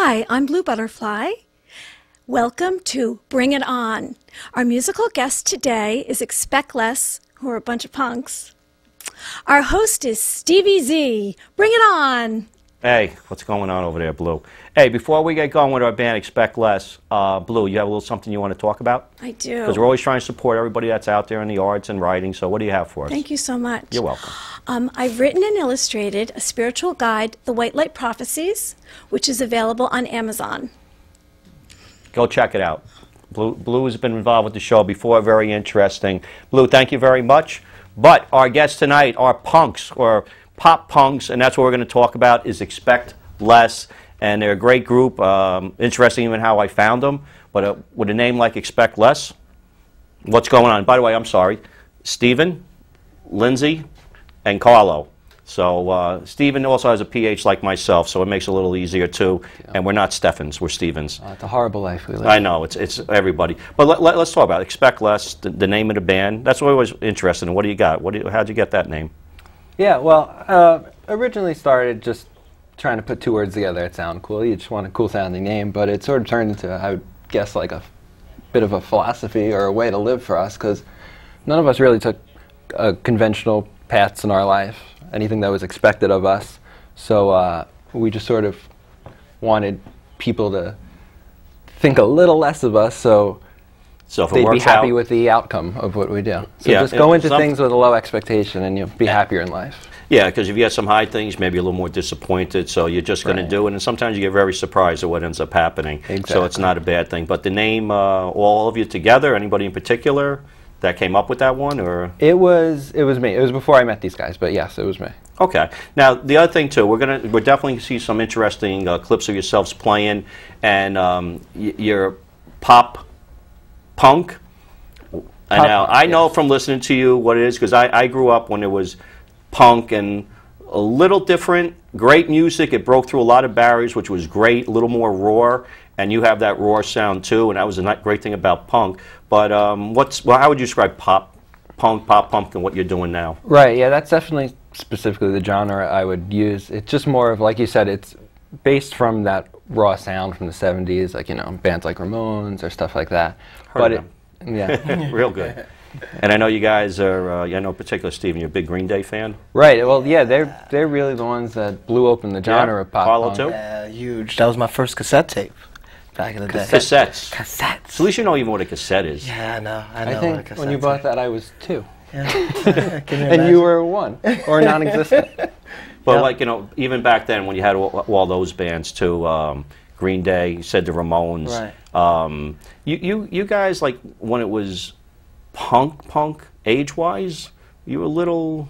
Hi, I'm Blue Butterfly. Welcome to Bring It On. Our musical guest today is Expect Less, who are a bunch of punks. Our host is Stevie Z. Bring it on. Hey, what's going on over there, Blue? Hey, before we get going with our band Expect Less, Blue, you have a little something you want to talk about? I do. Because we're always trying to support everybody that's out there in the arts and writing, so what do you have for us? Thank you so much. You're welcome. I've written and illustrated a spiritual guide, The White Light Prophecies, which is available on Amazon. Go check it out. Blue has been involved with the show before, very interesting. Blue, thank you very much. But our guests tonight are punks, or pop punks, and that's what we're going to talk about is Expect Less. And they're a great group. Interesting even how I found them. But with a name like Expect Less, what's going on? By the way, I'm sorry. Stephen, Lindsay, and Carlo. So Stephen also has a PH like myself, so it makes it a little easier too. Yeah. And we're not Steffens, we're Stevens. It's a horrible life we live. I know, it's everybody. But let's talk about it. Expect Less, the name of the band. That's what I was interested in. What do you got? How'd you get that name? Yeah, well, originally started just trying to put two words together that sound cool. You just want a cool sounding name, but it sort of turned into, I would guess, like a bit of a philosophy or a way to live for us, because none of us really took conventional paths in our life, anything that was expected of us. So we just sort of wanted people to think a little less of us, so if they'd be happy with the outcome of what we do. So just go into things with a low expectation and you'll be happier in life. Yeah, because if you get some high things, maybe a little more disappointed, so you're just going to do it, and sometimes you get very surprised at what ends up happening. Exactly. So it's not a bad thing. But the name, all of you together, anybody in particular that came up with that one, or? It was me. It was before I met these guys, but yes, it was me. Okay. Now the other thing too, we're definitely see some interesting clips of yourselves playing, and you're pop punk. I know from listening to you what it is, because I grew up when it was punk and a little different, great music. It broke through a lot of barriers, which was great, a little more raw, and you have that raw sound too, and that was a great thing about punk. But how would you describe pop punk, and what you're doing now? Right, yeah, that's definitely specifically the genre I would use. It's just more of, like you said, it's based from that raw sound from the 70s, like, you know, bands like Ramones or stuff like that. Yeah. Real good. And I know you guys are, I know in particular, Stephen, you're a big Green Day fan? Right, well, yeah, they're really the ones that blew open the genre of pop Carlo punk. too? Yeah, huge. That was my first cassette tape back in the day. Cassettes? Cassettes. So at least you know even what a cassette is. Yeah, I know I what a think cassette when you bought that, I was 2. Yeah. And you were 1, or non-existent. But like, you know, even back then when you had all those bands too, Green Day, you said the Ramones. Right. You guys, like, when it was punk, age-wise, you were a little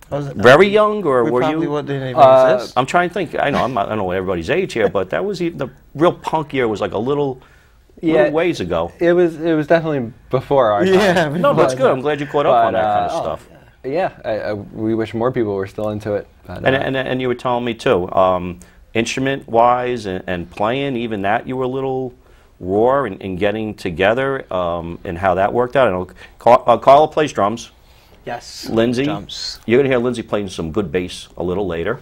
very young, or were you? Didn't even exist. I'm trying to think. I don't know everybody's age here, but that was even the real punk year was like a little ways ago. It was definitely before our time. Yeah, no, that's good. I'm glad you caught up on that kind of stuff. Yeah, we wish more people were still into it. But, and you were telling me too, instrument-wise and playing, even that you were a little raw in getting together, and how that worked out. I know Carla plays drums. Yes. Lindsay, drums. You're going to hear Lindsay playing some good bass a little later.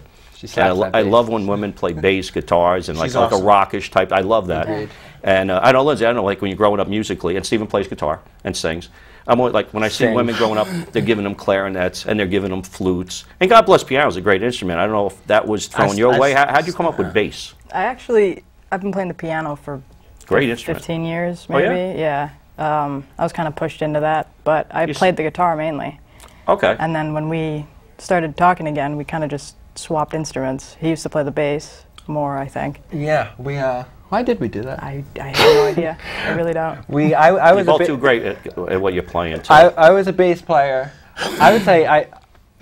I love when women play bass guitars and like a rockish type. I love that. Agreed. And I know Lindsay, I don't know, like when you're growing up musically, and Stephen plays guitar and sings. I'm always, like, when I see women growing up, they're giving them clarinets and they're giving them flutes. And God bless, piano is a great instrument. I don't know if that was thrown your way. How'd you come up with bass? I've been playing the piano for great instrument. 15 years, maybe. Oh, yeah? I was kind of pushed into that, but I played the guitar mainly. Okay. And then when we started talking again, we kind of just swapped instruments. He used to play the bass more, I think. Yeah, why did we do that? I have no idea. I really don't. I was you're both too great at what you're playing, too. I was a bass player. I would say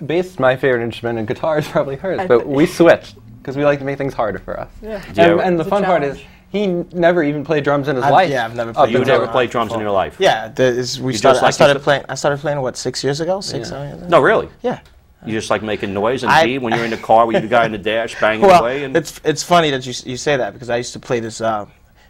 bass is my favorite instrument, and guitar is probably hers, but we switched, because we like to make things harder for us. Yeah. And the fun part is, he never even played drums in his life. Yeah, I've never played. You never played drums in your life? Yeah, I started playing what, 6 years ago? 7 years ago? No, really? Yeah. You just like making noise and beat when you're in the car with the guy in the dash banging away? And it's funny that you say that, because I used to play this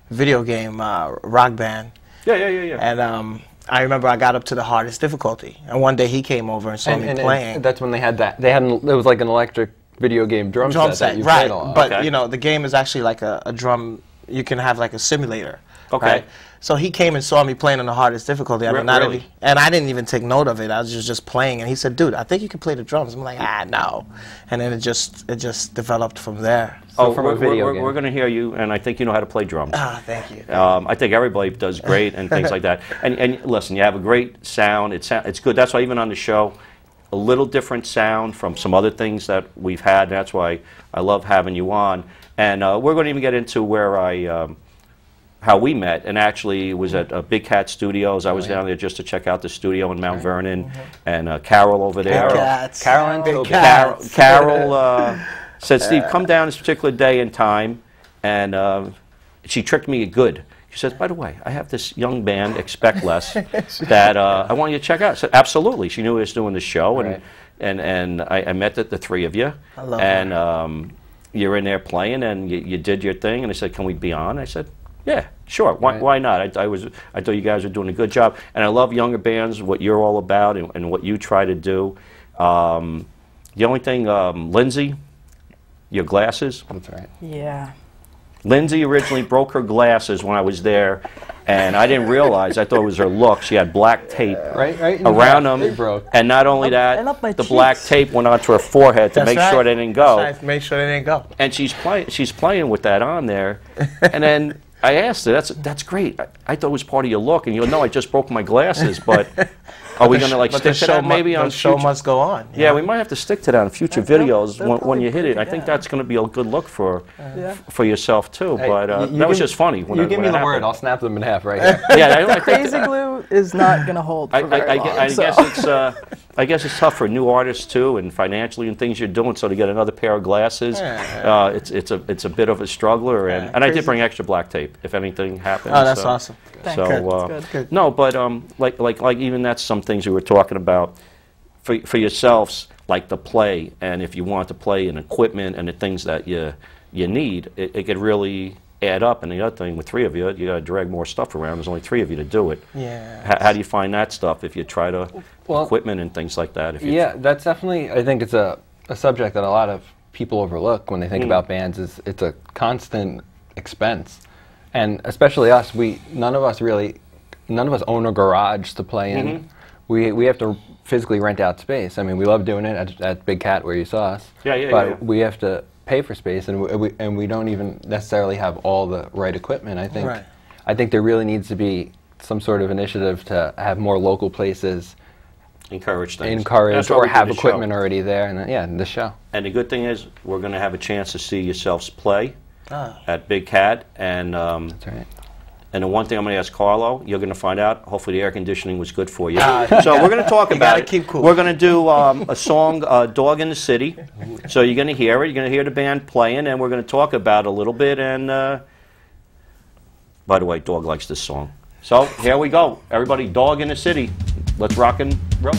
video game, Rock Band. Yeah. And I remember I got up to the hardest difficulty, and one day he came over and saw me playing. That's when they had that. It was like an electric video game drum set that you right? played a lot. But Okay. you know, the game is actually like a drum. You can have like a simulator. Okay. Right? So he came and saw me playing on the hardest difficulty. I mean, not Really? even, and I didn't even take note of it. I was just playing, and he said, "Dude, I think you can play the drums." I'm like, no. And then it just developed from there. So from a video we're going to hear you, and I think you know how to play drums. Ah, thank you. I think everybody does great and things like that. And listen, you have a great sound. It's good. That's why even on the show, a little different sound from some other things that we've had. That's why I love having you on. And we're going to even get into where how we met, and actually it was at Big Cat Studios. I was down there just to check out the studio in Mount Vernon, and Carol over there. Cats. Carolyn Big Toby. cats. Carol said, "Steve, come down this particular day and time," and she tricked me good. She says, "By the way, I have this young band, Expect Less, that I want you to check out." I said, "Absolutely." She knew I was doing the show, Right. and I met the three of you, I love and you're in there playing, and you did your thing, and I said, "Can we be on?" I said, "Yeah, sure. Why not?" I thought you guys were doing a good job, and I love younger bands, what you're all about, and what you try to do. The only thing, Lindsay, your glasses. That's right. Yeah. Lindsay originally broke her glasses when I was there, and I didn't realize. I thought it was her look. She had black tape Right in around the back, they them, broke. and not only and that, up my the black cheeks. tape went onto her forehead to That's make sure right. they didn't go. That's right. Make sure they didn't go. And she's playing with that on there, and then I asked her, "That's great. I thought it was part of your look," and you go, "No, I just broke my glasses." But are we going to like But stick to that maybe on the show future? must go on. you Yeah, know? we might have to stick to that in future They'll- videos they'll when probably you hit break it. I it think down. that's going to be a good look for Yeah. for yourself too. Hey, But you that was give- just funny when you it, give when me it the word, happened. I'll snap them in half right here. Yeah, I think Crazy glue is not going to hold for very long. I so. guess it's I guess it's tough for new artists too, and financially and things you're doing. So to get another pair of glasses, it's a bit of a struggler. And I did crazy. bring extra black tape if anything happens. Oh, that's so. awesome. Thank So you. That's good. no, but like even that's some things we were talking about for yourselves, like the play, and if you want to play and equipment and the things that you need, it could really add up. And the other thing with three of you, you got to drag more stuff around. There's only three of you to do it. Yeah. How do you find that stuff if you try to Well, equipment and things like that? If you Yeah, that's definitely, I think it's a subject that a lot of people overlook when they think about bands. Is it's a constant expense. And especially us, none of us own a garage to play in. We have to physically rent out space. I mean, we love doing it at Big Cat where you saw us. But we have to pay for space, and we don't even necessarily have all the right equipment. Right. I think there really needs to be some sort of initiative to have more local places encourage things. encourage That's why or we do have the show. equipment already there. And the show. And the good thing is we're going to have a chance to see yourselves play Ah. at Big Cat. And That's right. and the one thing I'm going to ask Carlo, you're going to find out, hopefully the air conditioning was good for you. So we're going to talk about gotta it. keep cool. We're going to do a song, Dog in the City. So you're going to hear it. You're going to hear the band playing, and we're going to talk about it a little bit. And by the way, Dog likes this song. So here we go. Everybody, Dog in the City. Let's rock and roll.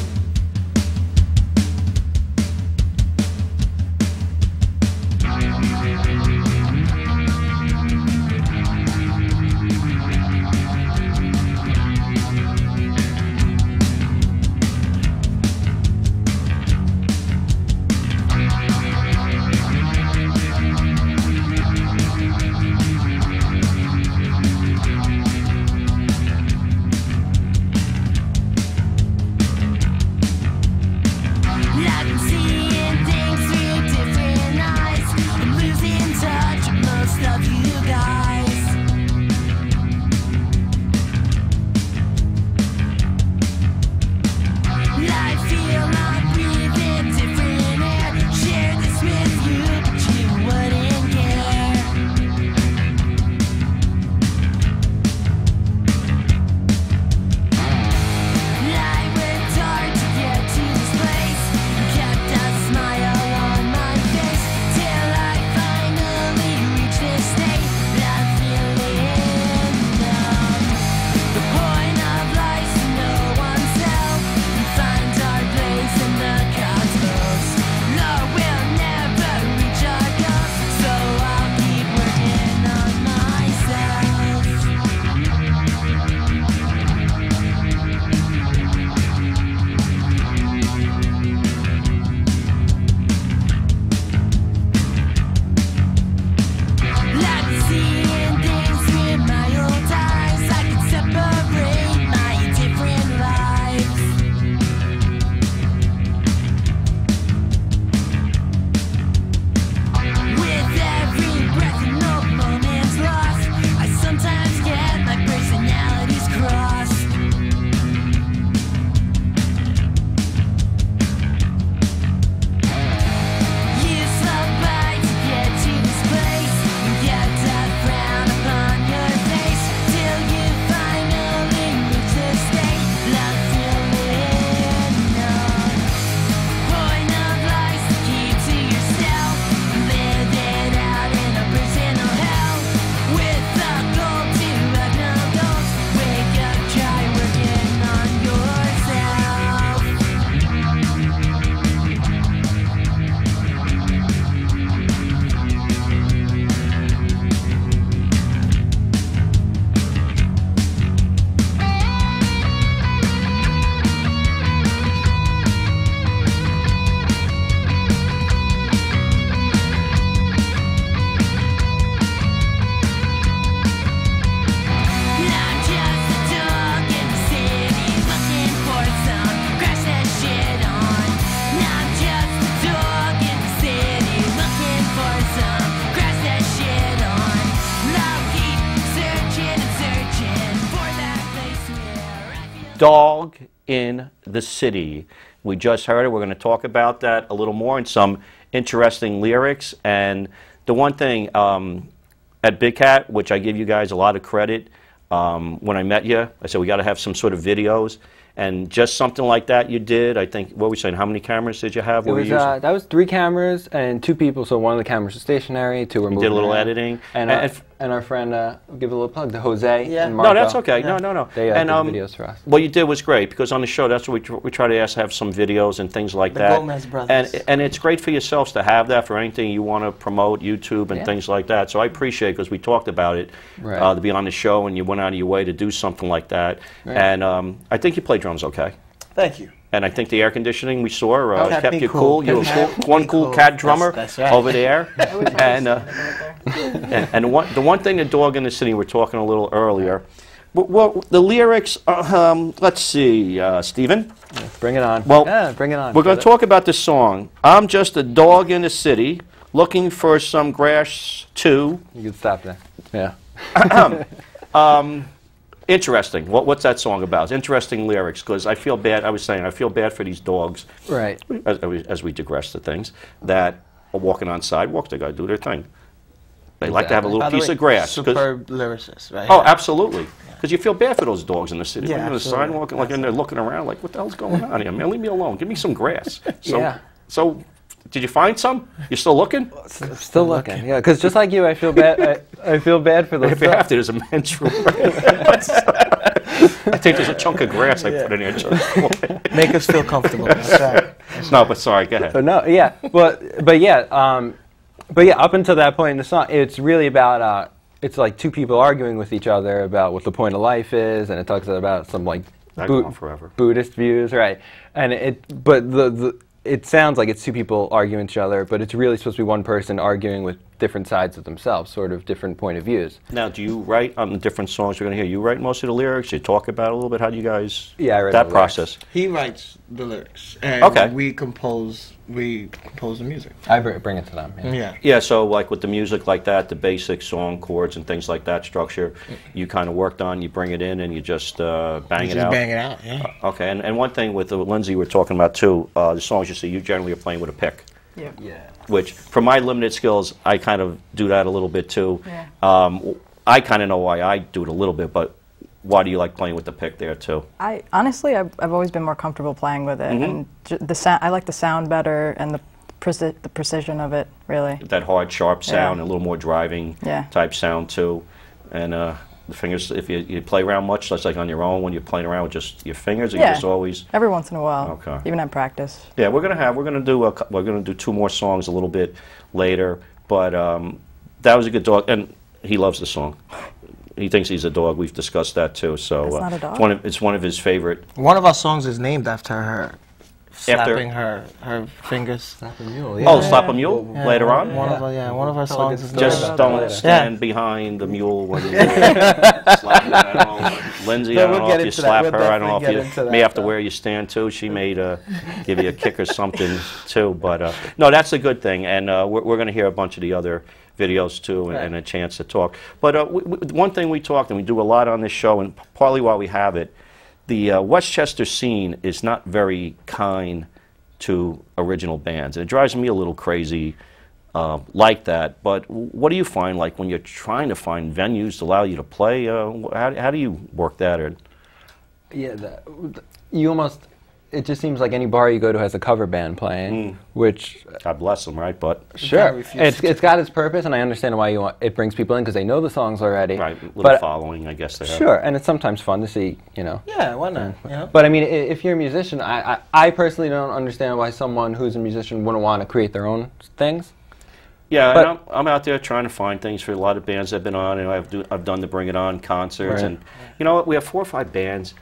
Dog in the City. We just heard it. We're going to talk about that a little more and some interesting lyrics. And the one thing at Big Cat, which I give you guys a lot of credit, when I met you, I said we got to have some sort of videos. And just something like that you did. I think, what were we saying, how many cameras did you have? That was 3 cameras and 2 people, so one of the cameras was stationary, 2 were moving. Did a little around. editing. And our friend, give a little plug to Jose and No, Marco. that's okay. No. They did videos for us. What you did was great, because on the show, that's what we try to have some videos and things like that. Gomez brothers. And it's great for yourselves to have that for anything you want to promote, YouTube and things like that. So I appreciate it, because we talked about it, to be on the show, and you went out of your way to do something like that. Right. And I think you play drums okay. Thank you. And I think the air conditioning we saw kept you cool. cool. You were one cool cat drummer that's right. over there. And the one thing, the Dog in the City, we were talking a little earlier. Well, the lyrics, let's see, Stephen. Yeah, bring it on. Well, bring it on. We're going to talk about this song. I'm just a dog in the city, looking for some grass too. You can stop there. Yeah. Interesting. What's that song about? It's interesting lyrics, because I feel bad. I was saying I feel bad for these dogs. Right. As we digress to things that are walking on sidewalks. They got to do their thing. They like to have a little piece of grass. Superb lyricist, right? Oh, absolutely. Because you feel bad for those dogs in the city. Yeah, They're on the sidewalk, and they're looking around like, what the hell's going on here, man? Leave me alone. Give me some grass. So, did you find some? You still looking? Still looking. Yeah, because just like you, I feel bad. I feel bad for those. If you have to, there's a men's room. I think there's a chunk of grass I put in here. Make us feel comfortable. That's right. No, but sorry, go ahead. But no, yeah, but yeah, up until that point in the song, it's really about it's like 2 people arguing with each other about what the point of life is, and it talks about some like Buddhist views, right? And it sounds like it's 2 people arguing with each other, but it's really supposed to be one person arguing with different sides of themselves, sort of different point of views. Now, do you write on the different songs you're going to hear? You write most of the lyrics? You talk about it a little bit? How do you guys... Yeah, I write that process? He writes the lyrics, and we compose the music. I bring it to them. Yeah, so like with the music like that, the basic song chords and things like that structure, you kind of worked on, you bring it in, and you just bang it out? Bang it out, yeah. Okay, and one thing with Lindsay we're talking about too, the songs you see, you generally are playing with a pick. Yeah. Which, for my limited skills, I kind of do that a little bit too. Yeah. I kind of know why I do it a little bit, but why do you like playing with the pick there too? Honestly, I've always been more comfortable playing with it, and I like the sound better and the precision of it, really. That hard, sharp sound, a little more driving type sound too, and the fingers. If you play around much, that's like on your own when you're playing around with just your fingers. Or you just always every once in a while. Okay. Even at practice. Yeah, we're gonna do 2 more songs a little bit later, but that was a good dog, and he loves the song. He thinks he's a dog. We've discussed that too. So it's not a dog. It's one of his favorite. One of our songs is named after her. Slapping her fingers. Slap a mule. Oh, Slap a Mule later on. One of our songs is just don't stand behind the mule when you slap her. I don't know, Lindsay. I don't know if you slap her. I don't know if you may have to wear your stand too. She may give you a kick or something too. But no, that's a good thing, and we're going to hear a bunch of the other videos too, and a chance to talk. But one thing we talked, and we do a lot on this show, and partly why we have it. The Westchester scene is not very kind to original bands. It drives me a little crazy like that. But what do you find, like, when you're trying to find venues to allow you to play? How do you work that? Or you almost... It just seems like any bar you go to has a cover band playing, which... God bless them, right? But sure, it's got its purpose, and I understand why it brings people in, because they know the songs already. Right, little following, I guess they have. Sure, and it's sometimes fun to see, Yeah, why not? But I mean, if you're a musician, I personally don't understand why someone who's a musician wouldn't want to create their own things. Yeah, and I'm out there trying to find things for a lot of bands I've been on, and I've done the Bring It On concerts, and you know what? We have 4 or 5 bands.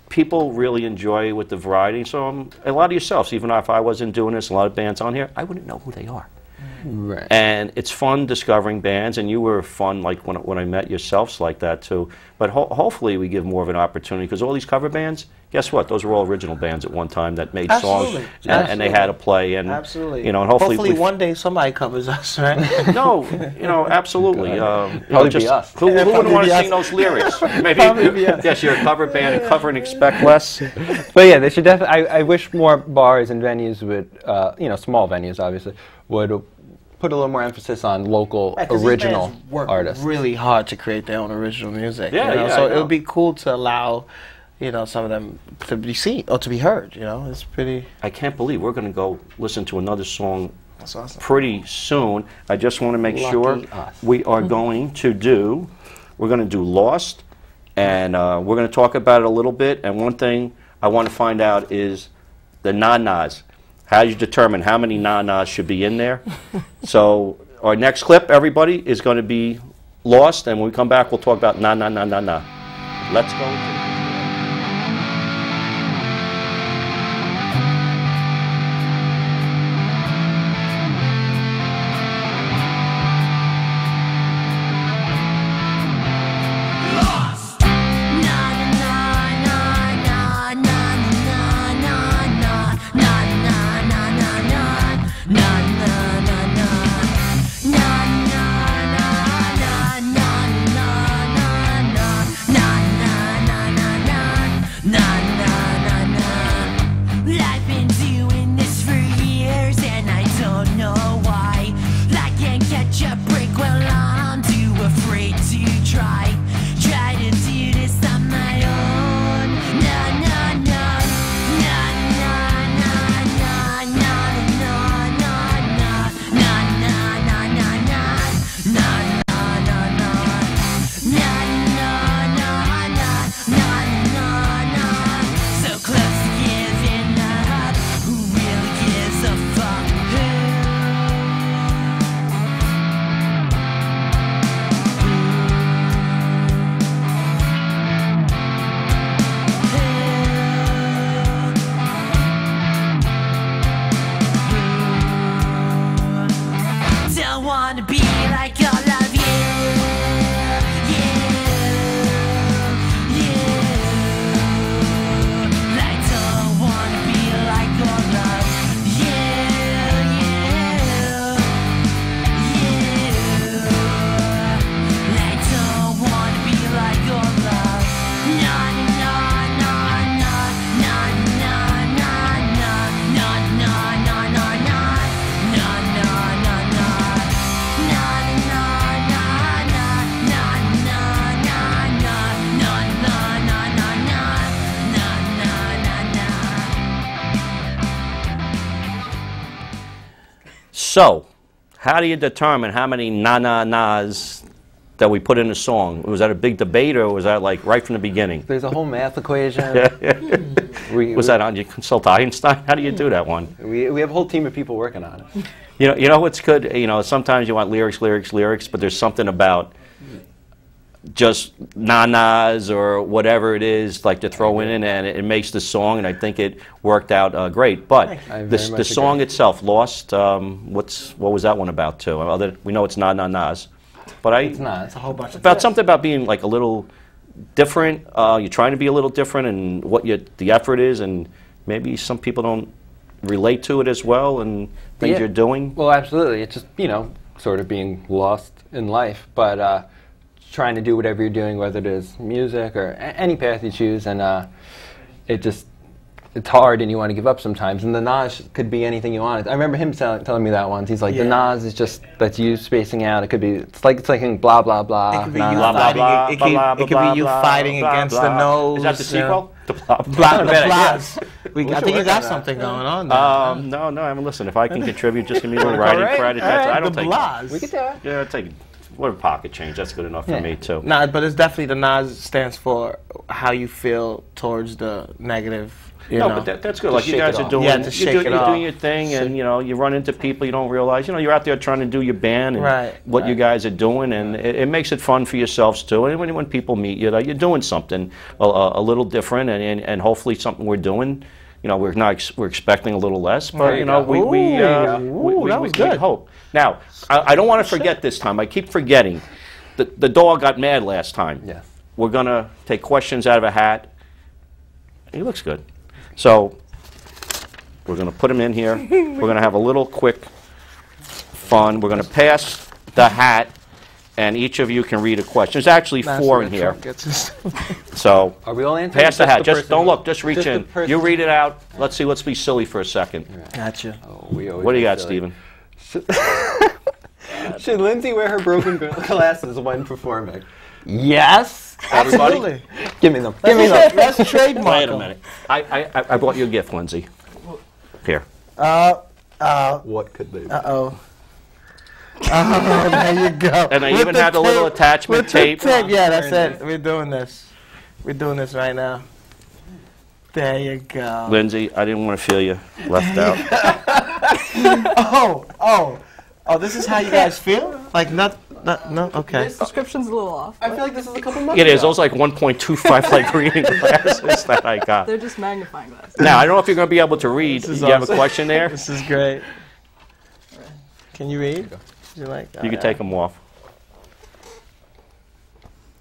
People really enjoy with the variety. So a lot of yourselves, even if I wasn't doing this, a lot of bands on here, I wouldn't know who they are. Right. And it's fun discovering bands, and you were fun like when I met yourselves like that too. But hopefully we give more of an opportunity, because all these cover bands, guess what? Those were all original bands at one time that made songs, and they had to play. And Absolutely. you know, and hopefully one day somebody covers us, right? no, you know, absolutely. Probably be us. Who wouldn't want to us. sing those lyrics? Maybe Probably us. yes, you're a cover band and cover and expect less. But yeah, they should definitely. I wish more bars and venues would, you know, small venues obviously, would put a little more emphasis on local original artists. Really hard to create their own original music. Yeah, you know? yeah, So I know. it would be cool to allow, you know, some of them to be seen or to be heard. You know, it's pretty. I can't believe we're going to go listen to another song That's awesome. pretty soon. I just want to make Lucky sure us. we are going to do. We're going to do Lost, and we're going to talk about it a little bit. And one thing I want to find out is the na-nas. How do you determine how many na-nas should be in there? So our next clip, everybody, is going to be Lost, and when we come back, we'll talk about na-na-na-na-na. Let's go. I've been doing this for years and I don't know why. I can't catch a break while I'm too afraid to try. Try to do this on my own. Na na na na na na na na na na na na na na na na na so close to giving up. Who really gives a fuck? Don't wanna be like all of you. I don't wanna be like all of you. I don't wanna be like all of na na na na na na na na na na na na na na na So, how do you determine how many na-na-nas that we put in a song? Was that a big debate, or was that like right from the beginning? There's a whole math equation. Was that on, you consult Einstein? How do you do that one? We have a whole team of people working on it. You know what's good? You know, sometimes you want lyrics, but there's something about just na-nas or whatever it is, like to throw in, and it makes the song, and I think it worked out great. But I very the much song agree. itself, Lost, what was that one about too? We know it's na-na-nas, but It's not. It's a whole bunch of about something about being like a little different. You're trying to be a little different, and what the effort is, and maybe some people don't relate to it as well, and things Yeah. you're doing. Well, absolutely. It's just, you know, sort of being lost in life, but trying to do whatever you're doing, whether it is music or any path you choose, and it's hard and you want to give up sometimes. And the Nas could be anything you want. I remember him telling me that once. He's like, the Nas is just, that's you spacing out. It could be, it's like saying blah, blah, blah. It could be nah, you nah, nah. fighting. It could be you fighting against the nose. Is that the sequel? The blah, blah, Blah, the blah. blahs. I think you work got on that. something going on there. No, I haven't listened. If I can contribute, just give me a little writing credit. I don't the take. blahs. We could do it. Yeah, I take whatever pocket change. That's good enough for Yeah. me too. Nah, but it's definitely the Nas stands for how you feel towards the negative. You No, know? but that's good. To Like you shake guys it are off. doing, Yeah, to shake it you're off. doing your thing, and you know you run into people you don't realize. You know, you're out there trying to do your band and Right, what you right. guys are doing, and it makes it fun for yourselves too. And when people meet you, like, you're doing something a little different, and hopefully something we're doing You know, we're expecting a little less, but There you you know, go. we that was good. hope. Now, I don't want to forget this time. I keep forgetting. The dog got mad last time. Yes. We're gonna take questions out of a hat. He looks good. So we're gonna put him in here. We're gonna have a little quick fun. We're gonna pass the hat, and each of you can read a question. There's actually 4 in here. So Are we all answering? pass the hat. Just person- don't look. Just reach just the in. person- You read it out. Let's see. Let's be silly for a second. Gotcha. Oh, we always What do you get got, silly. Steven? Should Lindsay wear her broken glasses when performing? Yes. Everybody? Absolutely. Give me them. Give me them. Let's trademark. Wait a minute. I brought you a gift, Lindsay. Here. What could they be? Oh, there you go. And I With even the had a little tape- attachment with the tape. Yeah, that's it. We're doing this. We're doing this right now. There you go. Lindsay, I didn't want to feel you left out. Oh, this is how you guys feel? Like, no, okay. This description's a little off. I feel like this is a couple months It is. ago. Those like 1.25 like reading glasses that I got. They're just magnifying glasses. Now, I don't know if you're going to be able to read. Do is you have a awesome. question there? This is great. Can you read? You like? You can take them off.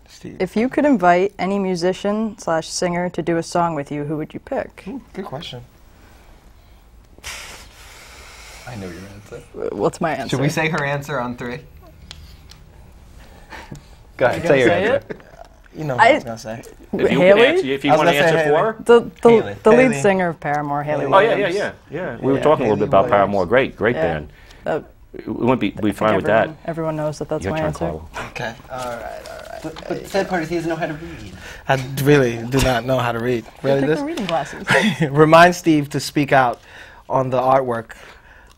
Steve. If you could invite any musician/singer to do a song with you, who would you pick? Good question. I know your answer. What's my answer? Should we say her answer on 3? Go ahead. You Say your gonna say answer. You know what I was gonna say. If you, Haley? can answer, if you I was want to gonna say answer Haley. for her. The lead Haley. singer of Paramore, Haley Oh, Williams. yeah. We were Yeah, talking a little bit Haley about Williams. Paramore. Great Yeah. band. Uh, We wouldn't be I think fine with that. Everyone knows that that's Your my turn, answer. Carlo. Okay. All right. But the sad part is he doesn't know how to read. I really do not know how to read. Really, Pick this the reading glasses. remind Steve to speak out on the artwork.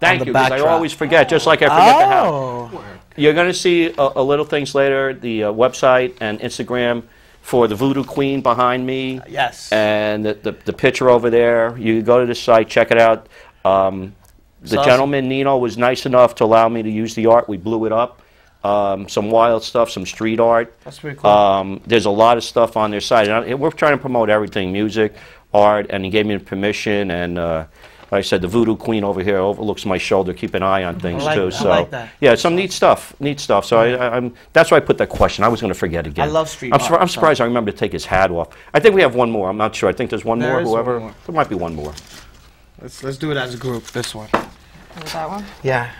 Thank the you, because I backdrop. always forget, just like I forget the house. Oh, You're going to see a little things later, the website and Instagram for the Voodoo Queen behind me. yes. And the picture over there. You go to the site, check it out. The Awesome. gentleman, Nino, was nice enough to allow me to use the art. We blew it up. Some wild stuff, some street art. That's pretty cool. There's a lot of stuff on their site. And we're trying to promote everything, music, art, and he gave me permission. And like I said, the Voodoo Queen over here overlooks my shoulder. Keep an eye on things, like- too. I So, like that. yeah, some neat stuff. So I'm that's why I put that question. I was going to forget again. I love street I'm, art, I'm surprised I remember to take his hat off. I think we have one more. I'm not sure. I think there's one There more. is one Whoever. more. There might be one more. Let's do it as a group. This one. Was that one? Yeah.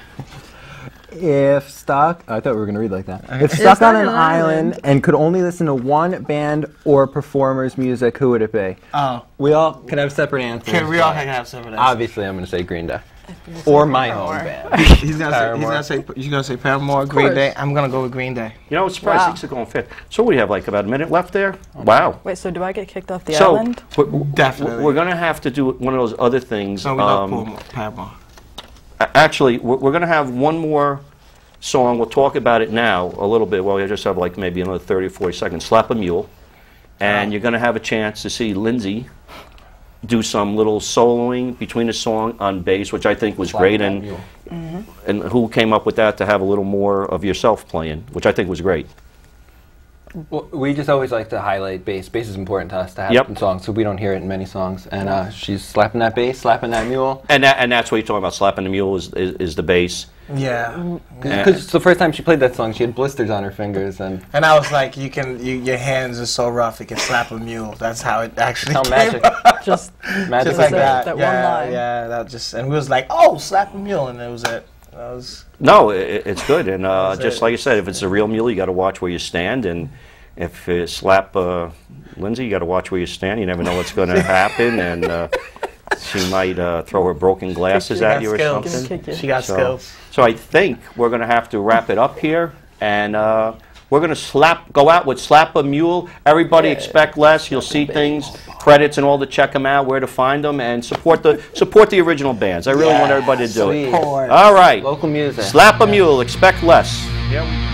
If stuck, I thought we were going to read like that. If If stuck stuck on an on an island and could only listen to one band or performer's music, who would it be? Oh, We all can have separate answers. okay. We all can have some of that. Obviously, I'm going to say Green Day. Or my own band. He's gonna Paramore. say. He's gonna say Paramore, Green Day. I'm gonna go with Green Day. You know, it's surprised Wow. things are going fit. So we have like about a minute left there. Wow. Wait, so do I get kicked off the So island? Definitely. we're going to have to do one of those other things. No, we love Paramore. Actually, we're going to have one more song. We'll talk about it now a little bit. Well, we just have like maybe another 30 or 40 seconds. Slap a Mule. And you're going to have a chance to see Lindsay do some little soloing between the song on bass, which I think was great. And who came up with that to have a little more of yourself playing, which I think was great. Well, we just always like to highlight bass. Bass is important to us to have Yep. in songs, so we don't hear it in many songs. And she's slapping that bass, slapping that mule. And that's what you're talking about. Slapping the Mule is the bass. Yeah. Because the first time she played that song, she had blisters on her fingers, and And I was like, your hands are so rough, you can slap a mule. That's how it actually how came magic, out. Just magic Just like that- that. that one yeah, line. yeah. That just and we was like, oh, slap a mule, and that was it. That was No, it's good. And just it. like I said, if it's a real mule, you got to watch where you stand. And if you slap Lindsay, you got to watch where you stand. You never know what's going to happen. And she might throw her broken glasses at you or skills. something. Kick you. She got So- skills. So I think we're going to have to wrap it up here. And we're going to go out with Slap a Mule. Everybody expect less. You'll see things, credits and all to check them out, where to find them, and support the original bands. I really want everybody to do it. Sweet. All right. Local music. Slap a Mule, expect less. Yeah.